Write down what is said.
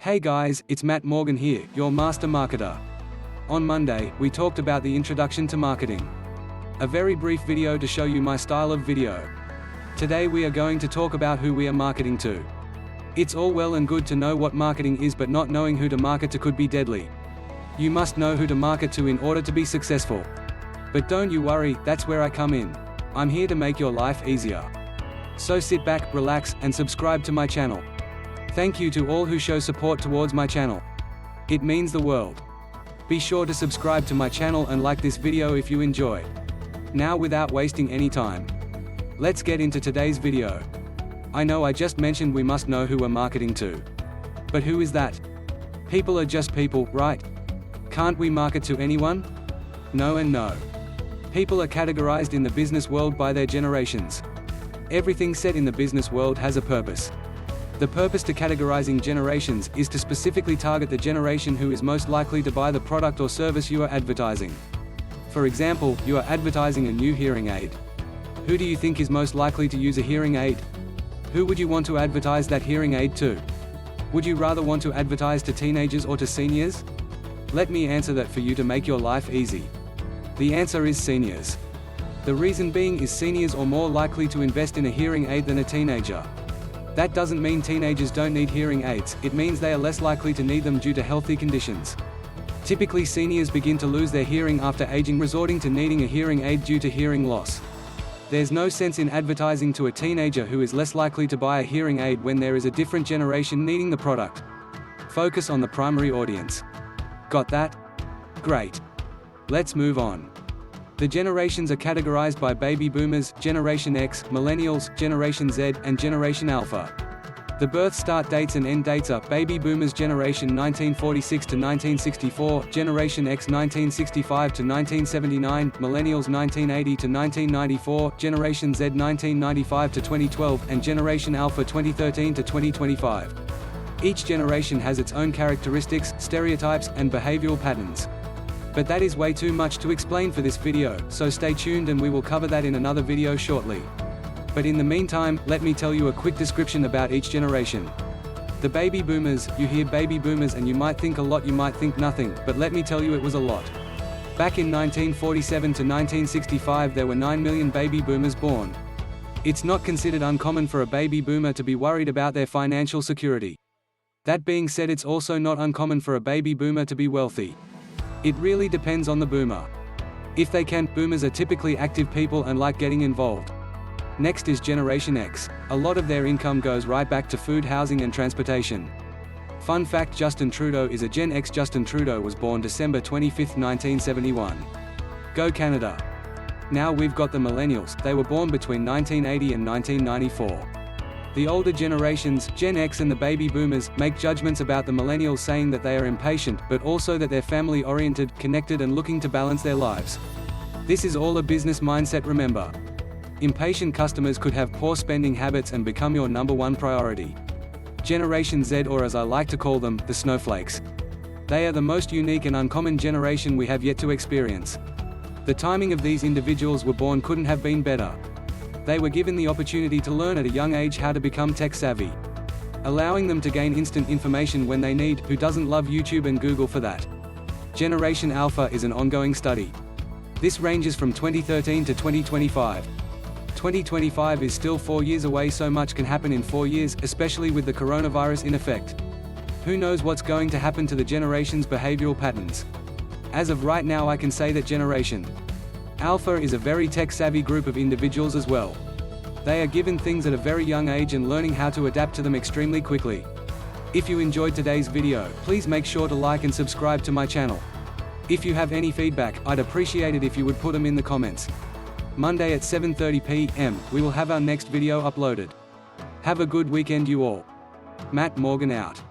Hey guys, it's Matt Morgan here, your master marketer. On Monday, we talked about the introduction to marketing. A very brief video to show you my style of video. Today we are going to talk about who we are marketing to. It's all well and good to know what marketing is, but not knowing who to market to could be deadly. You must know who to market to in order to be successful. But don't you worry, that's where I come in. I'm here to make your life easier. So sit back, relax, and subscribe to my channel. Thank you to all who show support towards my channel. It means the world. Be sure to subscribe to my channel and like this video if you enjoy. Now without wasting any time, let's get into today's video. I know I just mentioned we must know who we're marketing to. But who is that? People are just people, right? Can't we market to anyone? No and no. People are categorized in the business world by their generations. Everything said in the business world has a purpose. The purpose to categorizing generations is to specifically target the generation who is most likely to buy the product or service you are advertising. For example, you are advertising a new hearing aid. Who do you think is most likely to use a hearing aid? Who would you want to advertise that hearing aid to? Would you rather want to advertise to teenagers or to seniors? Let me answer that for you to make your life easy. The answer is seniors. The reason being is seniors are more likely to invest in a hearing aid than a teenager. That doesn't mean teenagers don't need hearing aids, it means they are less likely to need them due to healthy conditions. Typically seniors begin to lose their hearing after aging, resorting to needing a hearing aid due to hearing loss. There's no sense in advertising to a teenager who is less likely to buy a hearing aid when there is a different generation needing the product. Focus on the primary audience. Got that? Great. Let's move on. The generations are categorized by baby boomers, Generation X, Millennials, Generation Z, and Generation Alpha. The birth start dates and end dates are baby boomers generation 1946 to 1964, Generation X 1965 to 1979, Millennials 1980 to 1994, Generation Z 1995 to 2012, and Generation Alpha 2013 to 2025. Each generation has its own characteristics, stereotypes, and behavioral patterns. But that is way too much to explain for this video, so stay tuned and we will cover that in another video shortly. But in the meantime, let me tell you a quick description about each generation. The baby boomers, you hear baby boomers and you might think a lot, you might think nothing, but let me tell you it was a lot. Back in 1947 to 1965 there were 9 million baby boomers born. It's not considered uncommon for a baby boomer to be worried about their financial security. That being said, it's also not uncommon for a baby boomer to be wealthy. It really depends on the boomer. If they can, boomers are typically active people and like getting involved. Next is Generation X. A lot of their income goes right back to food, housing and transportation. Fun fact, Justin Trudeau is a Gen X. Justin Trudeau was born December 25, 1971. Go Canada. Now we've got the Millennials. They were born between 1980 and 1994. The older generations, Gen X and the baby boomers, make judgments about the millennials saying that they are impatient, but also that they're family-oriented, connected and looking to balance their lives. This is all a business mindset, remember. Impatient customers could have poor spending habits and become your #1 priority. Generation Z, or as I like to call them, the snowflakes. They are the most unique and uncommon generation we have yet to experience. The timing of these individuals were born couldn't have been better. They were given the opportunity to learn at a young age how to become tech-savvy, allowing them to gain instant information when they need. Who doesn't love YouTube and Google for that? Generation Alpha is an ongoing study. This ranges from 2013 to 2025. 2025 is still 4 years away, so much can happen in 4 years, especially with the coronavirus in effect. Who knows what's going to happen to the generation's behavioral patterns? As of right now I can say that Generation Alpha is a very tech-savvy group of individuals as well. They are given things at a very young age and learning how to adapt to them extremely quickly. If you enjoyed today's video, please make sure to like and subscribe to my channel. If you have any feedback, I'd appreciate it if you would put them in the comments. Monday at 7:30 p.m, we will have our next video uploaded. Have a good weekend you all. Matt Morgan out.